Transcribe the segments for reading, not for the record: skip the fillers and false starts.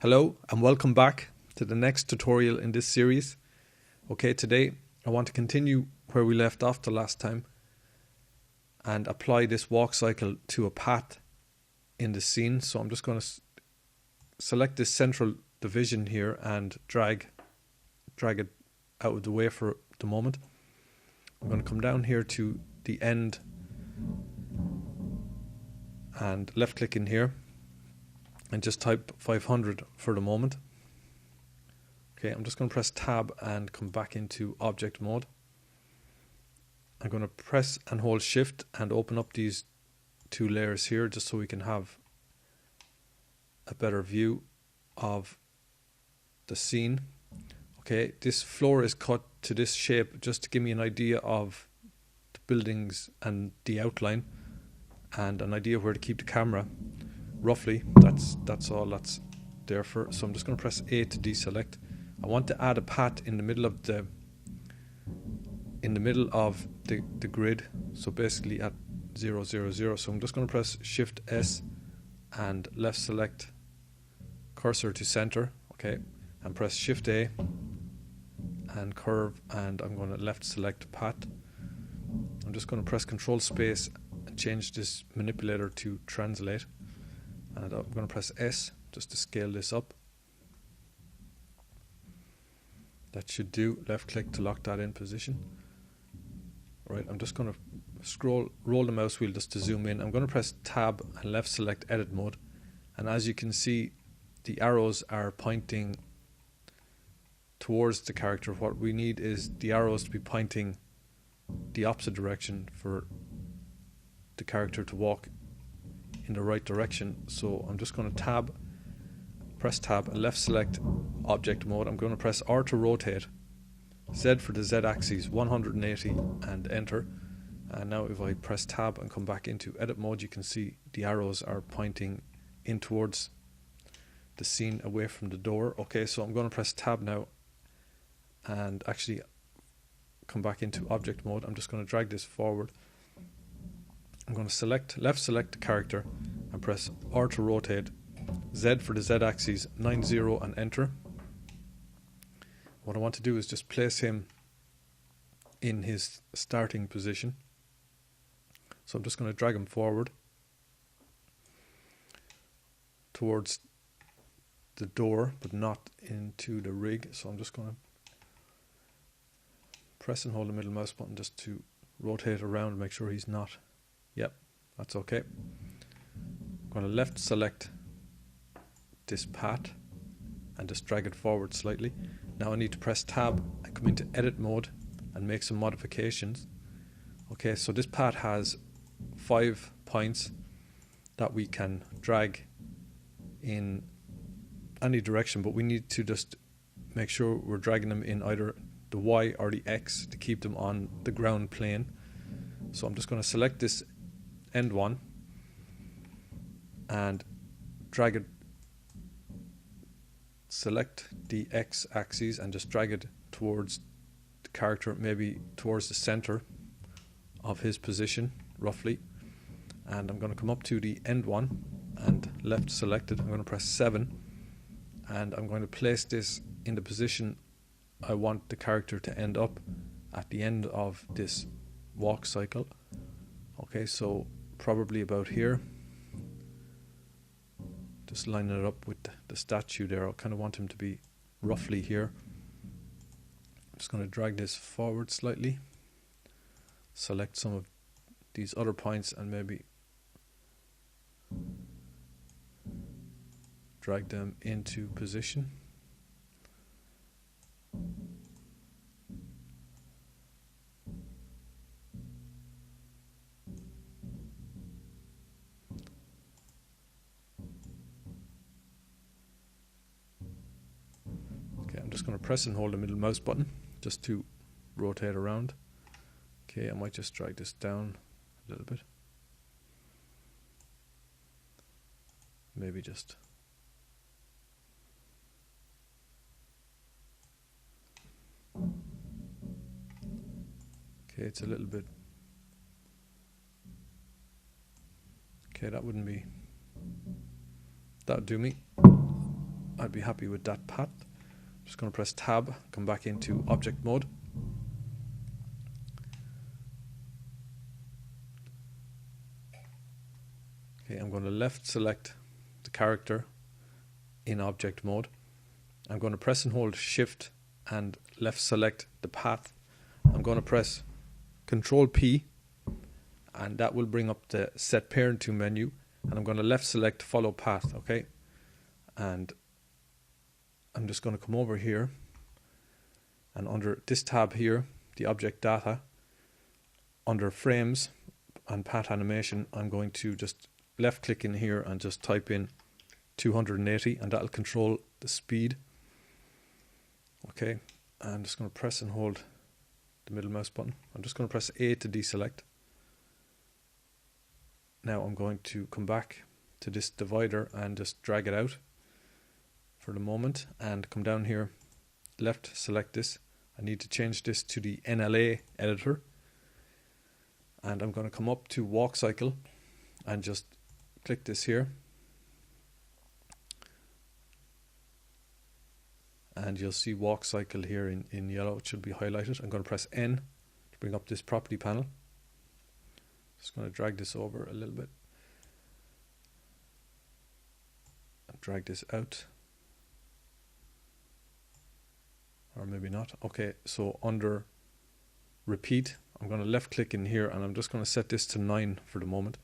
Hello and welcome back to the next tutorial in this series. Okay, today I want to continue where we left off the last time and apply this walk cycle to a path in the scene. So I'm just going to select this central division here and drag it out of the way for the moment. I'm going to come down here to the end and left click in here and just type 500 for the moment. Okay, I'm just going to press tab and come back into object mode. I'm going to press and hold shift and open up these two layers here just so we can have a better view of the scene. Okay, this floor is cut to this shape just to give me an idea of the buildings and the outline and an idea where to keep the camera. Roughly, that's all that's there for. So I'm just going to press A to deselect. I want to add a path in the middle of the grid. So basically at 0, 0, 0. So I'm just going to press Shift S and left select cursor to center. Okay, and press Shift A and curve, and I'm going to left select path. I'm just going to press Control Space and change this manipulator to translate. And I'm going to press S just to scale this up. That should do. Left click to lock that in position. Right, I'm just going to roll the mouse wheel just to zoom in. I'm going to press tab and left select edit mode. And as you can see, the arrows are pointing towards the character. What we need is the arrows to be pointing the opposite direction for the character to walk in the right direction. So I'm just going to press tab and left select object mode. I'm going to press R to rotate, Z for the Z axis 180 and enter. And now if I press tab and come back into edit mode, you can see the arrows are pointing in towards the scene away from the door. Okay, so I'm going to press tab now and actually come back into object mode. I'm just going to drag this forward. I'm going to left select the character and press R to rotate, Z for the Z axis 90 and enter. What I want to do is just place him in his starting position. So I'm just going to drag him forward towards the door but not into the rig. So I'm just going to press and hold the middle mouse button just to rotate around and make sure he's not. Yep, that's okay. I'm going to left select this path and just drag it forward slightly. Now I need to press tab and come into edit mode and make some modifications. Okay, so this path has 5 points that we can drag in any direction, but we need to just make sure we're dragging them in either the Y or the X to keep them on the ground plane. So I'm just going to select this end one and drag it, select the X axis and just drag it towards the character, maybe towards the center of his position roughly. And I'm going to come up to the end one and left select it. I'm going to press 7 and I'm going to place this in the position I want the character to end up at the end of this walk cycle. Okay, so probably about here. Just lining it up with the statue there. I kind of want him to be roughly here. I'm just going to drag this forward slightly. Select some of these other points and maybe drag them into position. I'm just going to press and hold the middle mouse button just to rotate around. Okay, I might just drag this down a little bit. Maybe just okay, it's a little bit okay, that would do me. I'd be happy with that path. I'm just going to press tab, come back into object mode. Okay, I'm going to left select the character in object mode. I'm going to press and hold shift and left select the path. I'm going to press Control P, and that will bring up the set parent to menu, and I'm going to left select follow path. Okay, and I'm just going to come over here, and under this tab here, the object data, under frames and path animation, I'm going to just left click in here and just type in 280, and that'll control the speed. Okay, I'm just going to press and hold the middle mouse button. I'm just going to press A to deselect. Now I'm going to come back to this divider and just drag it out for the moment, and come down here, left select this. I need to change this to the NLA editor, and I'm going to come up to walk cycle and just click this here, and you'll see walk cycle here in yellow. It should be highlighted. I'm going to press N to bring up this property panel. Just going to drag this over a little bit and drag this out, or maybe not. Okay, so under repeat, I'm going to left click in here, and I'm just going to set this to 9 for the moment.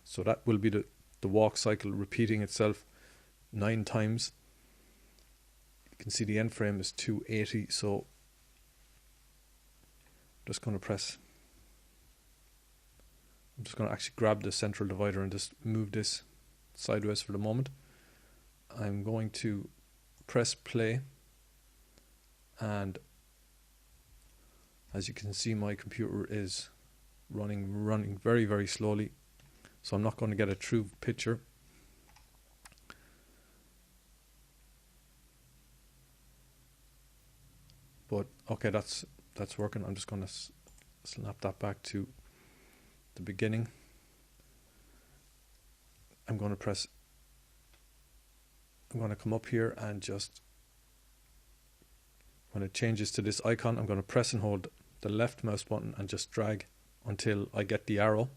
So that will be the walk cycle repeating itself 9 times. You can see the end frame is 280, so I'm just going to actually grab the central divider and just move this sideways for the moment. I'm going to press play, and as you can see, my computer is running very, very slowly, so I'm not going to get a true picture. But okay, that's working. I'm just going to snap that back to the beginning. I'm going to come up here, and just when it changes to this icon, I'm going to press and hold the left mouse button and just drag until I get the arrow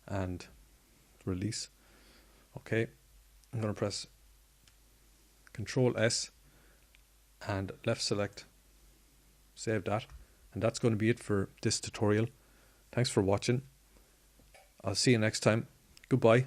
and release. Okay, I'm going to press Control S and left select, save that, and that's going to be it for this tutorial. Thanks for watching. I'll see you next time. Goodbye.